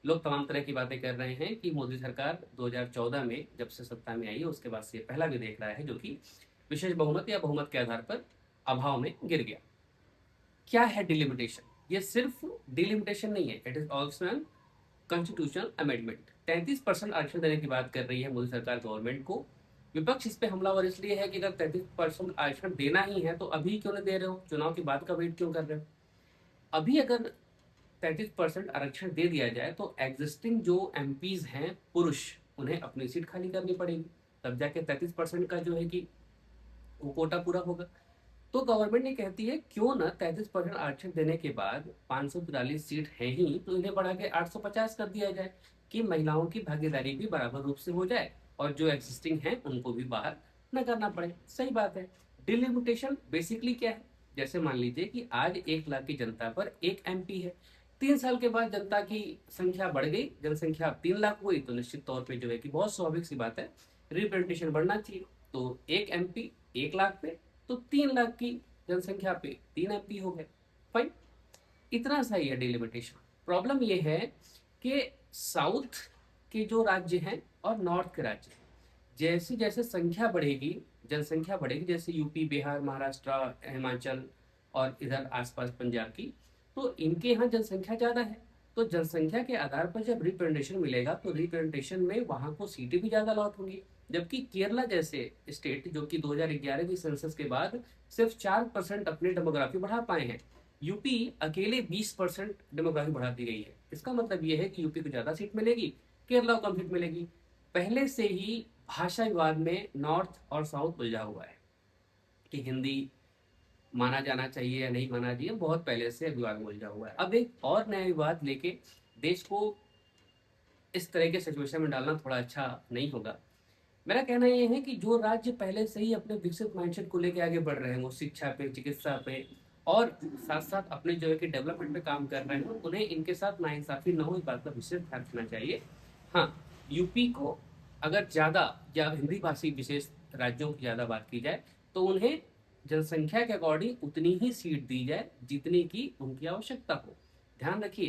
लोग तमाम तरह की बातें कर रहे हैं कि मोदी सरकार 2014 में जब से सत्ता में आई है उसके बाद से ये पहला भी देख रहा है जो कि विशेष बहुमत या बहुमत के आधार पर अभाव में गिर गया। क्या है डिलिमिटेशन? ये सिर्फ डिलिमिटेशन नहीं है, it is also an constitutional amendment. 33% आरक्षण देने की बात कर रही है मोदी सरकार गवर्नमेंट को। विपक्ष इस पे हमलावर इसलिए है कि अगर 33% आरक्षण देना ही है तो अभी क्यों नहीं दे रहे हो, चुनाव के बाद का वेट क्यों कर रहे हो? अभी अगर 33% आरक्षण दे दिया जाए तो एग्जिस्टिंग जो एमपीज हैं पुरुष, उन्हें अपनी सीट खाली करनी पड़ेगी, तब जाके 33% का जो है कि वो कोटा पूरा होगा। तो गवर्नमेंट ने कहती है क्यों ना 33% आरक्षण देने के बाद 543 सीट है ही तो इन्हें बढ़ा के 850 कर दिया जाए कि महिलाओं की भागीदारी भी बराबर रूप से हो जाए और जो एग्जिस्टिंग है उनको भी बाहर न करना पड़े। सही बात है। डिलिमिटेशन बेसिकली क्या है? जैसे मान लीजिए कि आज 1 लाख की जनता पर एक एमपी है, 3 साल के बाद जनता की संख्या बढ़ गई, जनसंख्या अब 3 लाख हुई, तो निश्चित तौर पे जो है कि बहुत स्वाभाविक सी बात है रिप्रेजेंटेशन बढ़ना चाहिए। तो एक एमपी 1 लाख पे, तो 3 लाख की जनसंख्या पे 3 एमपी हो गए। फाइन, इतना सा ही है डिलिमिटेशन। प्रॉब्लम ये है कि साउथ के जो राज्य हैं और नॉर्थ के राज्य, जैसे जैसे संख्या बढ़ेगी, जनसंख्या बढ़ेगी, जैसे यूपी, बिहार, महाराष्ट्र, हिमाचल और इधर आसपास पंजाब की, तो इनके यहाँ जनसंख्या ज्यादा है। तो जनसंख्या के आधार पर जब रिप्रेजेंटेशन मिलेगा तो रिप्रेजेंटेशन में वहां को सीटें भी ज्यादा अलॉट होंगी। जबकि केरला जैसे स्टेट जो कि 2011 की सेंसस के बाद सिर्फ 4% अपनी डेमोग्राफी बढ़ा पाए हैं, यूपी अकेले 20% डेमोग्राफी बढ़ा दी गई है। इसका मतलब यह है कि यूपी को ज्यादा सीट मिलेगी, केरला को कम सीट मिलेगी। पहले से ही भाषा विवाद में नॉर्थ और साउथ उलझा हुआ है कि हिंदी माना जाना चाहिए या नहीं माना चाहिए, बहुत पहले से विवाद में उलझा हुआ है। अब एक और नया विवाद लेके देश को इस तरह के सिचुएशन में डालना थोड़ा अच्छा नहीं होगा। मेरा कहना यह है कि जो राज्य पहले से ही अपने विकसित माइंडसेट को लेकर आगे बढ़ रहे हैं, वो शिक्षा पे, चिकित्सा पे और साथ साथ अपने जो है कि डेवलपमेंट पे काम कर रहे हैं, उन्हें इनके साथ नाइंसाफी न हो इस बात का विशेष ध्यान रखना चाहिए। हाँ, यूपी को अगर ज्यादा या हिंदी भाषी विशेष राज्यों की ज्यादा बात की जाए तो उन्हें जनसंख्या के अकॉर्डिंग उतनी ही सीट दी जाए जितनी की उनकी आवश्यकता हो। ध्यान रखिए।